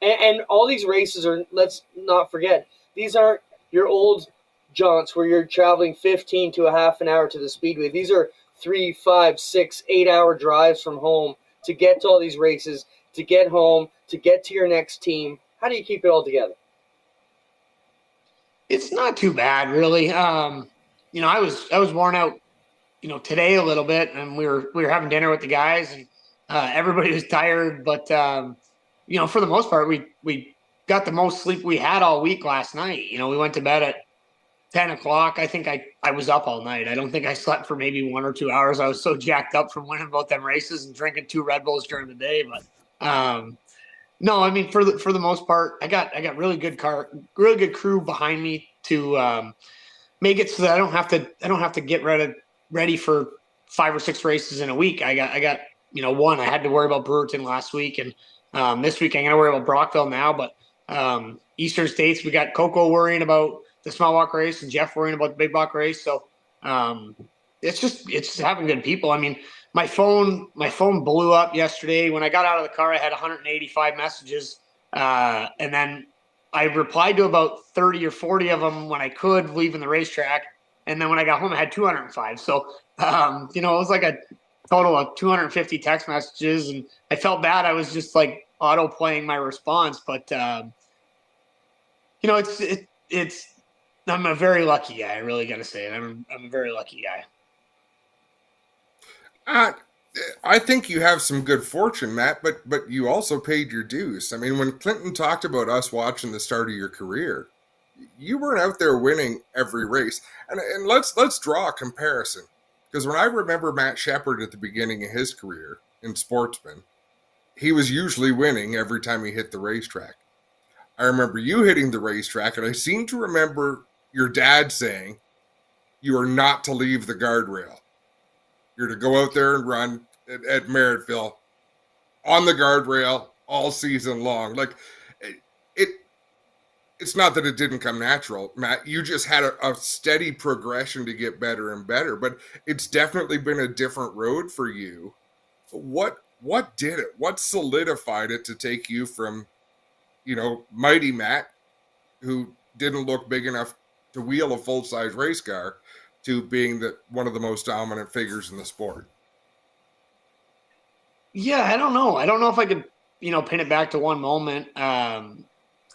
And all these races are, let's not forget, these aren't your old jaunts where you're traveling 15 to a half an hour to the speedway. These are 3, 5, 6, 8-hour drives from home to get to all these races, to get home, to get to your next team. How do you keep it all together? It's not too bad, really. I was worn out, today a little bit, and we were having dinner with the guys, and everybody was tired. But for the most part, we got the most sleep we had all week last night. We went to bed at 10 o'clock. I think I was up all night. I don't think I slept for maybe 1 or 2 hours. I was so jacked up from winning both them races and drinking 2 Red Bulls during the day. But no, I mean, for the most part, I got really good crew behind me to make it so that I don't have to get ready for 5 or 6 races in a week. I got one. I had to worry about Brewerton last week, and this week I'm gonna worry about Brockville now. But Eastern States, we got Coco worrying about the small walk race and Jeff worrying about the big block race. So it's just having good people. I mean, my phone blew up yesterday. When I got out of the car, I had 185 messages. And then I replied to about 30 or 40 of them when I could, leaving the racetrack. And then when I got home, I had 205. So, it was like a total of 250 text messages. And I felt bad. I was just like auto playing my response. But, I'm a very lucky guy. I really got to say it. I'm a very lucky guy. I think you have some good fortune, Matt, but you also paid your dues. I mean, when Clinton talked about us watching the start of your career, you weren't out there winning every race. And let's draw a comparison. Because when I remember Matt Shepard at the beginning of his career in Sportsman, he was usually winning every time he hit the racetrack. I remember you hitting the racetrack, and I seem to remember your dad saying, you are not to leave the guardrail. You're to go out there and run at Merrittville on the guardrail all season long. Like, it's not that it didn't come natural, Matt. You just had a steady progression to get better and better, but it's definitely been a different road for you. What did it? What solidified it to take you from, Mighty Matt, who didn't look big enough to wheel a full-size race car, to being one of the most dominant figures in the sport? Yeah, I don't know. I don't know if I could, pin it back to one moment.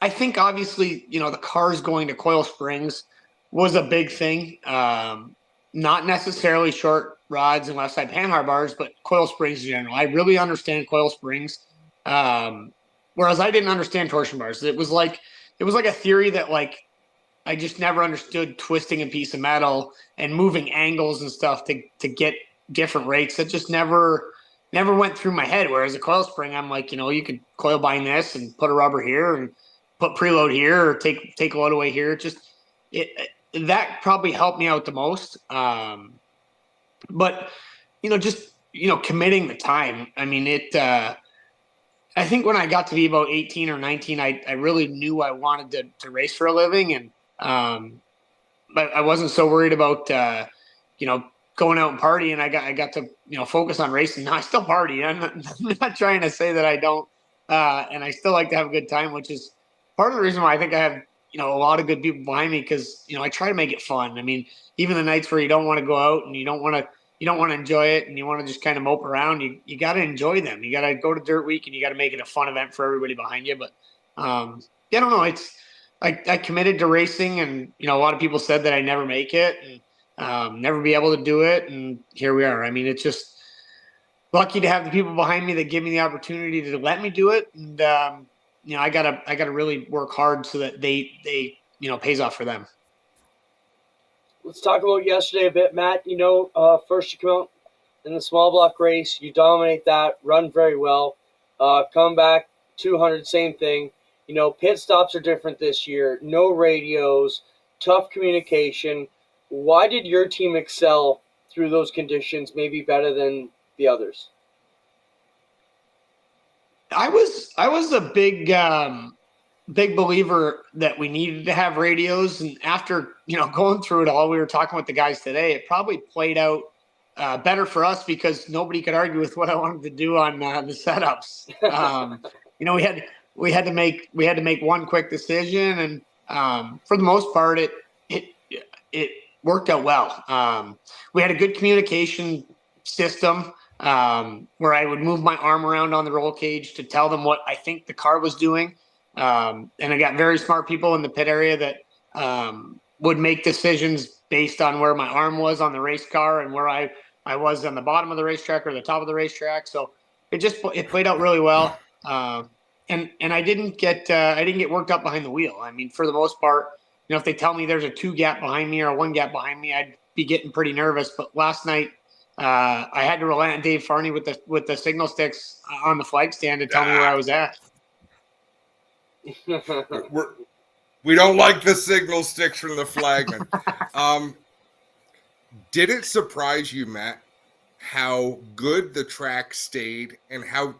I think obviously, the cars going to Coil Springs was a big thing. Not necessarily short rods and left side panhard bars, but Coil Springs in general. I really understand Coil Springs. Whereas I didn't understand torsion bars. It was like a theory that I just never understood twisting a piece of metal and moving angles and stuff to get different rates. That just never went through my head. Whereas a coil spring, I'm like, you could coil bind this and put a rubber here and put preload here or take load away here. That probably helped me out the most. But committing the time. I mean, I think when I got to be about 18 or 19, I really knew I wanted to race for a living, and but I wasn't so worried about going out and partying. I got to focus on racing. Now I still party. I'm not trying to say that I don't, and I still like to have a good time, which is part of the reason why I think I have a lot of good people behind me, because I try to make it fun. I mean, even the nights where you don't want to go out and you don't want to enjoy it and you want to just kind of mope around, you got to enjoy them. You got to go to Dirt Week and you got to make it a fun event for everybody behind you. But I don't know. I committed to racing, and a lot of people said that I never make it and never be able to do it, and here we are. I mean, it's just lucky to have the people behind me that give me the opportunity to let me do it. And, I gotta really work hard so that they pays off for them. Let's talk about yesterday a bit, Matt. First you come out in the small block race, you dominate that, run very well, come back 200, same thing. Pit stops are different this year. No radios, tough communication. Why did your team excel through those conditions, maybe better than the others? I was a big believer that we needed to have radios, and after going through it all, we were talking with the guys today. It probably played out better for us because nobody could argue with what I wanted to do on the setups. We had to make one quick decision, and for the most part, it worked out well. We had a good communication system where I would move my arm around on the roll cage to tell them what I think the car was doing. And I got very smart people in the pit area that would make decisions based on where my arm was on the race car and where I was on the bottom of the racetrack or the top of the racetrack. So it played out really well. And I didn't get worked up behind the wheel. I mean, for the most part, if they tell me there's a 2 gap behind me or a 1 gap behind me, I'd be getting pretty nervous. But last night, I had to rely on Dave Farney with the signal sticks on the flag stand to tell me where I was at. We don't like the signal sticks from the flagman. Did it surprise you, Matt, how good the track stayed and how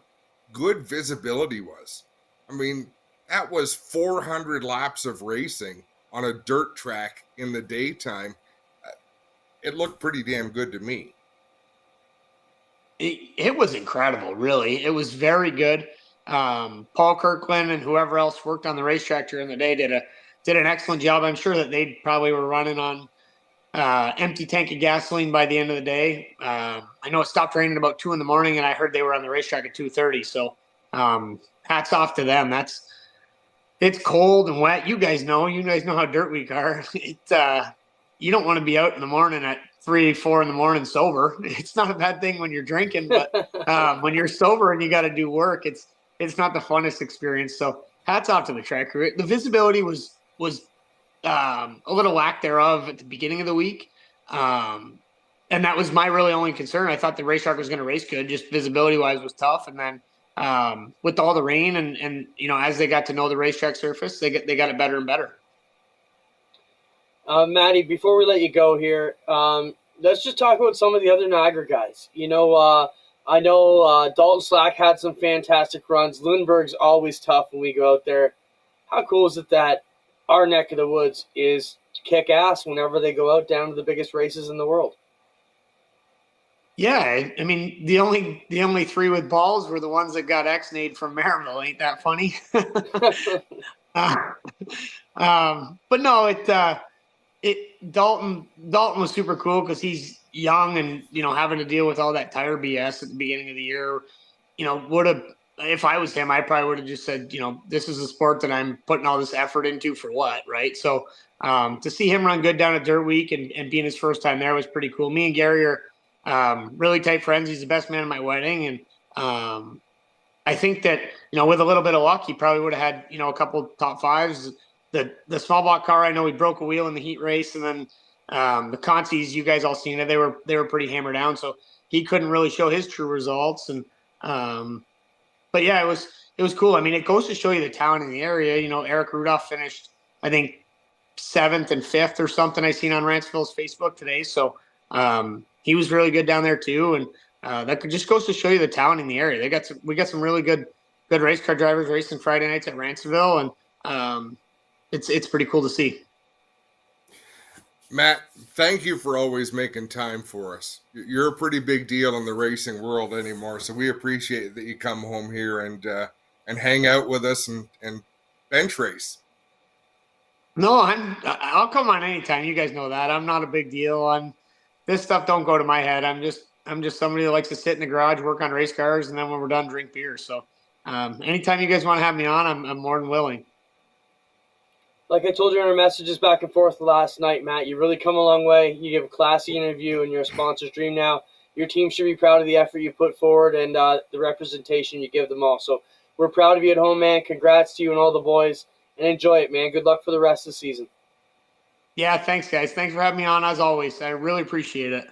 good visibility was? I mean, that was 400 laps of racing on a dirt track in the daytime. It looked pretty damn good to me. It was incredible, really. It was very good. Paul Kirkland and whoever else worked on the racetrack during the day did an excellent job. I'm sure that they probably were running on empty tank of gasoline by the end of the day. I know it stopped raining about 2 a.m, and I heard they were on the racetrack at 2:30. So hats off to them. It's cold and wet. You guys know how dirt weak are. You don't want to be out in the morning at 3, 4 a.m. sober. It's not a bad thing when you're drinking, but when you're sober and you got to do work, it's not the funnest experience. So hats off to the track crew. The visibility was a little lack thereof at the beginning of the week. And that was my really only concern. I thought the racetrack was going to race good, just visibility wise was tough. And then with all the rain and as they got to know the racetrack surface, they got it better and better. Maddie, before we let you go here, let's just talk about some of the other Niagara guys. I know Dalton Slack had some fantastic runs. Lindbergh's always tough when we go out there. How cool is it that our neck of the woods is kick ass whenever they go out down to the biggest races in the world? Yeah, I mean the only 3 with balls were the ones that got X-nayed from Maryville. Ain't that funny? But no, Dalton was super cool because he's young and having to deal with all that tire BS at the beginning of the year. If I was him, I probably would have just said, this is a sport that I'm putting all this effort into for what, right? So to see him run good down at Dirt Week and being his first time there was pretty cool. Me and Gary are really tight friends. He's the best man at my wedding, and I think that with a little bit of luck, he probably would have had a couple top 5s. The small block car, I know he broke a wheel in the heat race, and then the Contis, you guys all seen it. They were pretty hammered down, so he couldn't really show his true results. And but yeah, it was cool. I mean, it goes to show you the talent in the area. Eric Rudolph finished, I think, 7th and 5th or something. I seen on Ranceville's Facebook today. So he was really good down there too, and that just goes to show you the talent in the area. We got some really good race car drivers racing Friday nights at Ranceville, and it's pretty cool to see. Matt, thank you for always making time for us. You're a pretty big deal in the racing world anymore, so we appreciate that you come home here and hang out with us and bench race. No, I'll come on anytime. You guys know that. I'm not a big deal. This stuff don't go to my head. I'm just somebody that likes to sit in the garage, work on race cars, and then when we're done, drink beer. So anytime you guys want to have me on, I'm more than willing. Like I told you in our messages back and forth last night, Matt, you really come a long way. You give a classy interview, and you're a sponsor's dream now. your team should be proud of the effort you put forward and the representation you give them all. So we're proud of you at home, man. Congrats to you and all the boys, and enjoy it, man. Good luck for the rest of the season. Yeah, thanks, guys. Thanks for having me on, as always. I really appreciate it.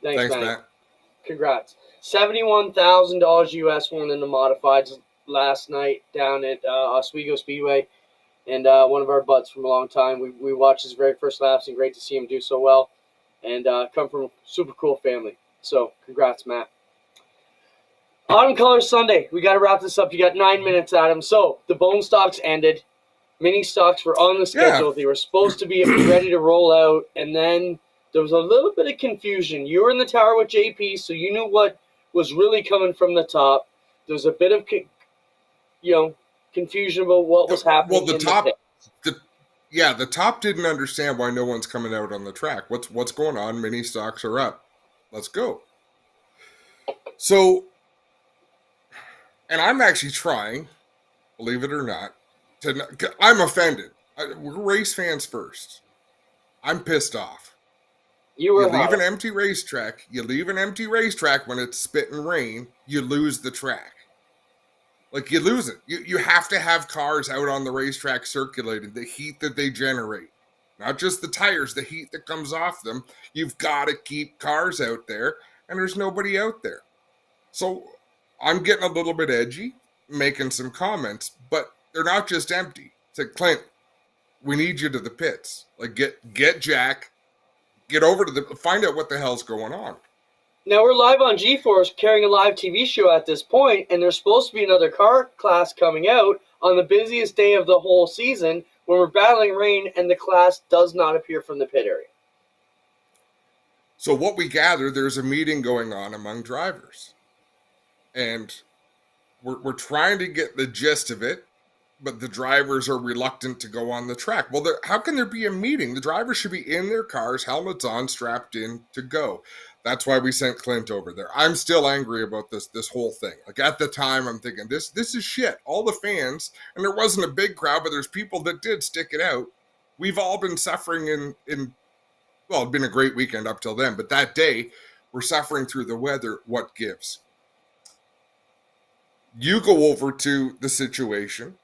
Thanks Matt. Congrats. $71,000 US won in the modifieds last night down at Oswego Speedway. And one of our buds from a long time. We watched his very first laps, and great to see him do so well. And come from a super cool family. So, congrats, Matt. Autumn Colors Sunday. We got to wrap this up. You got 9 minutes, Adam. So, the bone stocks ended. Mini stocks were on the schedule. Yeah. They were supposed to be ready to roll out. And then there was a little bit of confusion. You were in the tower with JP, so you knew what was really coming from the top. There was a bit of, confusion about what was happening. Well, the top didn't understand why no one's coming out on the track. What's going on? Mini stocks are up. Let's go. So, and I'm actually trying, believe it or not, I'm offended. We're race fans first. I'm pissed off. You leave an empty racetrack. You leave an empty racetrack when it's spitting rain. You lose the track. Like, you lose it. You have to have cars out on the racetrack circulating, the heat that they generate. Not just the tires, the heat that comes off them. You've got to keep cars out there, and there's nobody out there. So I'm getting a little bit edgy, making some comments, but they're not just empty. It's like, Clint, we need you to the pits. Like, get Jack, get over to find out what the hell's going on. Now, we're live on G-Force carrying a live TV show at this point, and there's supposed to be another car class coming out on the busiest day of the whole season when we're battling rain, and the class does not appear from the pit area. So what we gather, there's a meeting going on among drivers. And we're trying to get the gist of it, but the drivers are reluctant to go on the track. Well, how can there be a meeting? The drivers should be in their cars, helmets on, strapped in to go. That's why we sent Clint over there. I'm still angry about this whole thing. Like, at the time, I'm thinking, this is shit. All the fans, and there wasn't a big crowd, but there's people that did stick it out. We've all been suffering well, it'd been a great weekend up till then, but that day, we're suffering through the weather. What gives? You go over to the situation.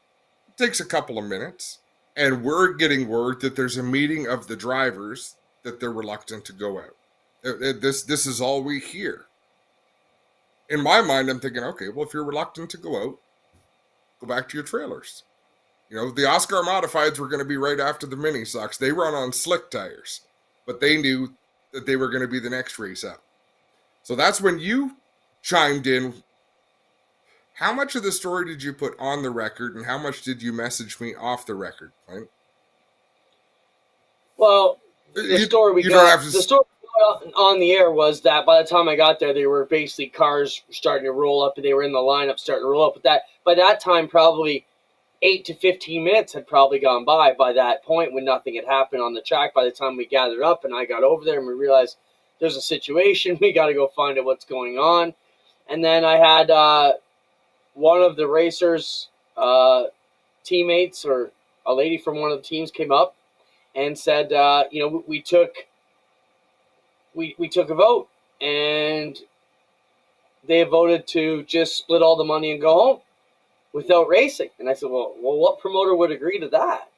It takes a couple of minutes, and we're getting word that there's a meeting of the drivers that they're reluctant to go out. This is all we hear. In my mind, I'm thinking, okay, well, if you're reluctant to go out, go back to your trailers. The Oscar Modifieds were going to be right after the mini stocks. They run on slick tires, but they knew that they were going to be the next race up. So that's when you chimed in. How much of the story did you put on the record, and how much did you message me off the record, right? Well, the story on the air was that by the time I got there, they were basically cars starting to roll up, and they were in the lineup starting to roll up. But by that time, probably 8 to 15 minutes had probably gone by that point when nothing had happened on the track. By the time we gathered up and I got over there and we realized there's a situation, we got to go find out what's going on. And then I had one of the racers' teammates, or a lady from one of the teams, came up and said, we took a vote, and they voted to just split all the money and go home without racing. And I said, well, what promoter would agree to that?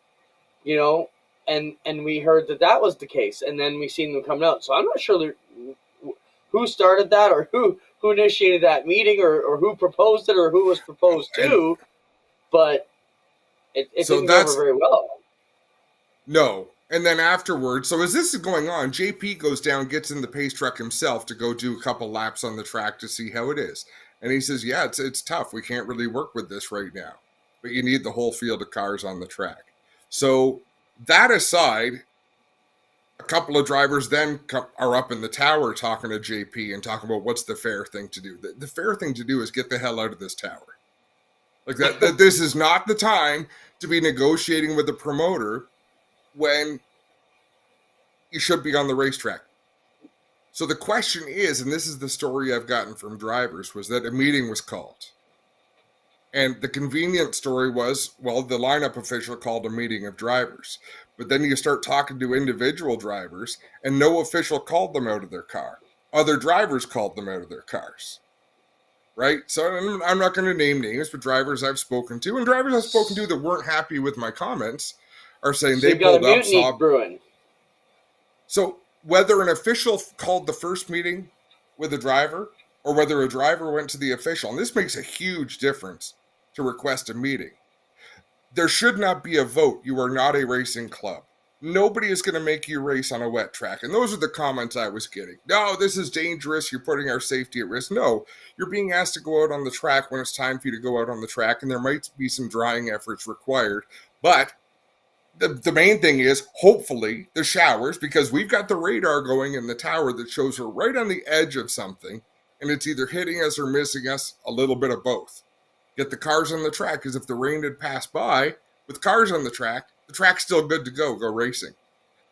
And we heard that was the case, and then we seen them coming out. So I'm not sure who started that, or who initiated that meeting, or who proposed it, or who was proposed to, but it didn't go over very well. No. And then afterwards, so as this is going on, JP goes down, gets in the pace truck himself to go do a couple laps on the track to see how it is. And he says, yeah, it's tough. We can't really work with this right now. But you need the whole field of cars on the track. So that aside, a couple of drivers then are up in the tower talking to JP and talking about what's the fair thing to do. The fair thing to do is get the hell out of this tower. Like that this is not the time to be negotiating with the promoter when you should be on the racetrack. So the question is, and this is the story I've gotten from drivers, was that a meeting was called. And the convenient story was, well, the lineup official called a meeting of drivers. But then you start talking to individual drivers, and no official called them out of their car. other drivers called them out of their cars. Right? So I'm not going to name names, but drivers I've spoken to and drivers I've spoken to that weren't happy with my comments are saying so they pulled up, saw brewing. So whether an official called the first meeting with a driver or whether a driver went to the official, and this makes a huge difference to request a meeting. There should not be a vote. You are not a racing club. Nobody is going to make you race on a wet track. And those are the comments I was getting. No, this is dangerous. You're putting our safety at risk. No, you're being asked to go out on the track when it's time for you to go out on the track, and there might be some drying efforts required. But the main thing is, hopefully, the showers, because we've got the radar going in the tower that shows we're right on the edge of something, and it's either hitting us or missing us, a little bit of both. Get the cars on the track, because if the rain had passed by, with cars on the track's still good to go racing.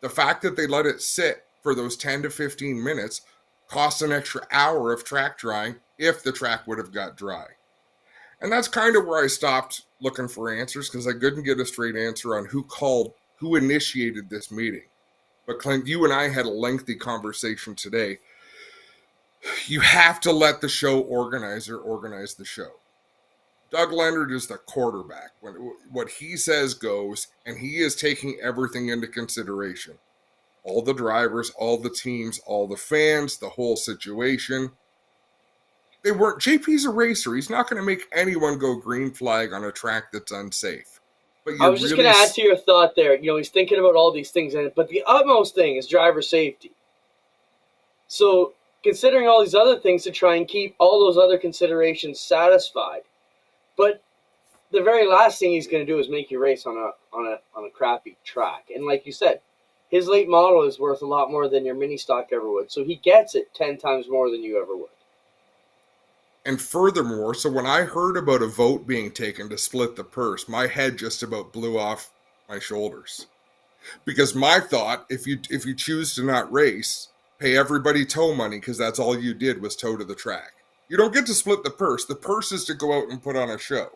The fact that they let it sit for those 10 to 15 minutes costs an extra hour of track drying if the track would have got dry. And that's kind of where I stopped looking for answers, because I couldn't get a straight answer on who initiated this meeting. But Clint, you and I had a lengthy conversation today. You have to let the show organizer organize the show. Doug Leonard is the quarterback. What he says goes, and he is taking everything into consideration. All the drivers, all the teams, all the fans, the whole situation. JP's a racer. He's not going to make anyone go green flag on a track that's unsafe. But I was just going to add to your thought there. He's thinking about all these things, but the utmost thing is driver safety. So considering all these other things to try and keep all those other considerations satisfied. But the very last thing he's going to do is make you race on a crappy track. And like you said, his late model is worth a lot more than your mini stock ever would. So he gets it 10 times more than you ever would. And furthermore, so when I heard about a vote being taken to split the purse, my head just about blew off my shoulders. Because my thought, if you choose to not race, pay everybody tow money, because that's all you did was tow to the track. You don't get to split the purse. The purse is to go out and put on a show.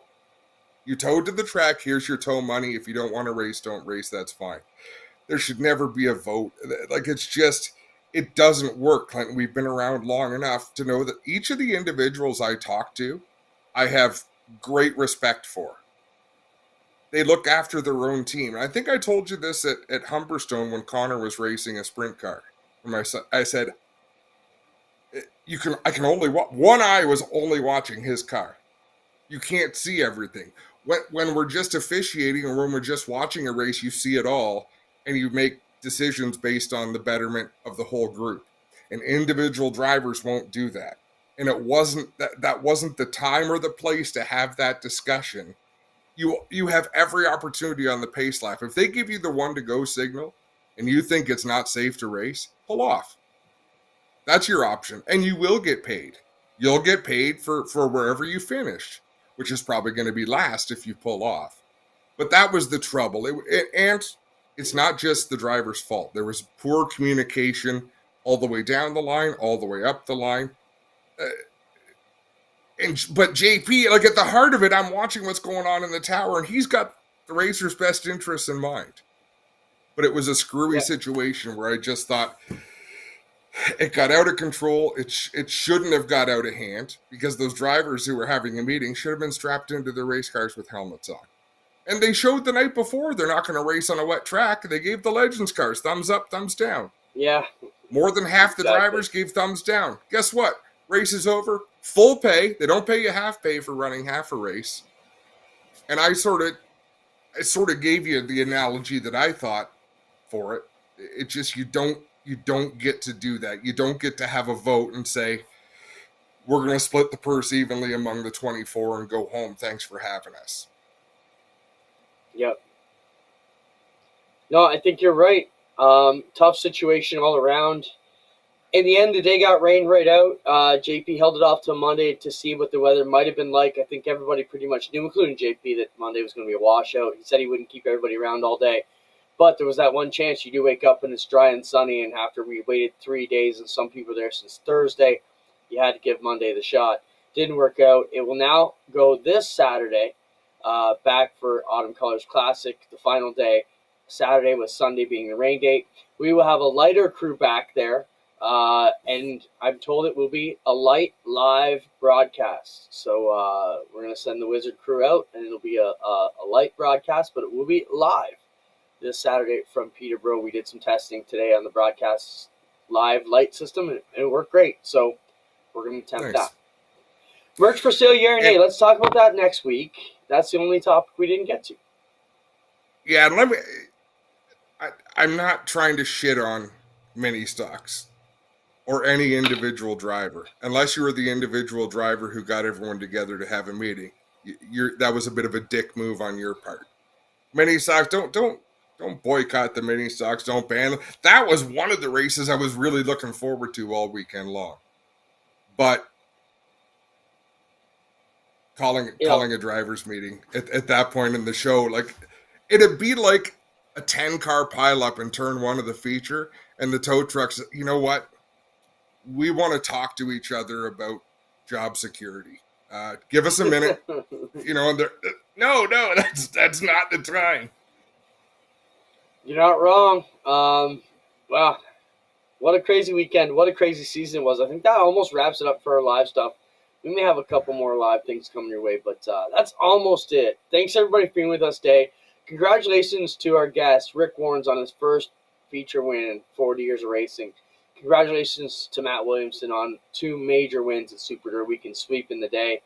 You towed to the track, here's your tow money. If you don't want to race, don't race, that's fine. There should never be a vote. Like, it doesn't work, Clinton. We've been around long enough to know that each of the individuals I talk to, I have great respect for. They look after their own team. And I think I told you this at Humberstone when Connor was racing a sprint car. I said, I can only one eye was only watching his car. You can't see everything. When we're just officiating or when we're just watching a race, you see it all, and you make decisions based on the betterment of the whole group. And individual drivers won't do that. And it wasn't that wasn't the time or the place to have that discussion. You have every opportunity on the pace lap. If they give you the 1 to go signal and you think it's not safe to race, pull off. That's your option. And you will get paid. You'll get paid for wherever you finished, which is probably going to be last if you pull off. But that was the trouble. And it's not just the driver's fault. There was poor communication all the way down the line, all the way up the line. But JP, like, at the heart of it, I'm watching what's going on in the tower, and he's got the racer's best interests in mind. But it was a screwy situation where I just thought it got out of control. It shouldn't have got out of hand, because those drivers who were having a meeting should have been strapped into their race cars with helmets on. And they showed the night before they're not going to race on a wet track. They gave the Legends cars thumbs up, thumbs down. Yeah. More than half the drivers gave thumbs down. Guess what? Race is over. Full pay. They don't pay you half pay for running half a race. And I sort of gave you the analogy that I thought for it. It just, you don't get to do that. You don't get to have a vote and say, we're going to split the purse evenly among the 24 and go home. Thanks for having us. Yep. No, I think you're right. Tough situation all around. In the end, the day got rained right out. JP held it off till Monday to see what the weather might have been like. I think everybody pretty much knew, including JP, that Monday was going to be a washout. He said he wouldn't keep everybody around all day. But there was that one chance you do wake up and it's dry and sunny, and after we waited 3 days and some people were there since Thursday, you had to give Monday the shot. Didn't work out. It will now go this Saturday back for Autumn Colors Classic, the final day. Saturday with Sunday being the rain date. We will have a lighter crew back there and I'm told it will be a light live broadcast. So we're going to send the Wizard crew out, and it'll be a light broadcast, but it will be live this Saturday from Peterborough. We did some testing today on the broadcast live light system, and it worked great. So we're going to attempt that. Merch for sale, year and let's talk about that next week. That's the only topic we didn't get to. Yeah, I'm not trying to shit on mini stocks or any individual driver, unless you were the individual driver who got everyone together to have a meeting. That was a bit of a dick move on your part. Mini stocks, don't boycott the mini stocks. Don't ban them. That was one of the races I was really looking forward to all weekend long. But calling a driver's meeting at that point in the show, like, it'd be like a 10-car pileup in turn one of the feature, and the tow trucks, you know what? We want to talk to each other about job security. Give us a minute. And no, that's not the time. You're not wrong. Wow. What a crazy weekend. What a crazy season it was. I think that almost wraps it up for our live stuff. We may have a couple more live things coming your way, but that's almost it. Thanks, everybody, for being with us today. Congratulations to our guest, Rick Warrens, on his first feature win in 40 years of racing. Congratulations to Matt Williamson on 2 major wins at Super Dirt Weekend Sweep in the day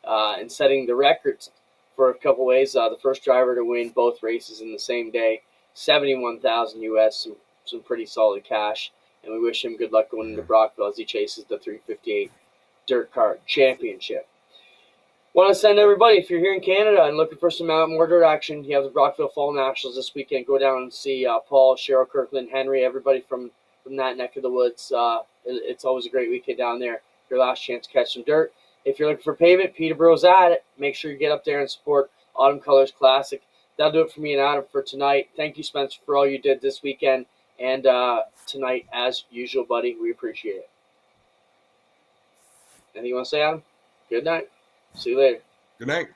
and setting the records for a couple ways. The first driver to win both races in the same day, $71,000 US, some pretty solid cash. And we wish him good luck going into Brockville as he chases the 358 Dirt Car Championship. Want to send everybody, if you're here in Canada and looking for some more dirt action, you have the Brockville Fall Nationals this weekend. Go down and see Paul, Cheryl, Kirkland, Henry, everybody from that neck of the woods. It's always a great weekend down there. Your last chance to catch some dirt. If you're looking for pavement, Peterborough's at it. Make sure you get up there and support Autumn Colors Classic. That'll do it for me and Adam for tonight. Thank you, Spencer, for all you did this weekend and tonight, as usual, buddy. We appreciate it. Anything you want to say, Adam? Good night. See you later. Good night.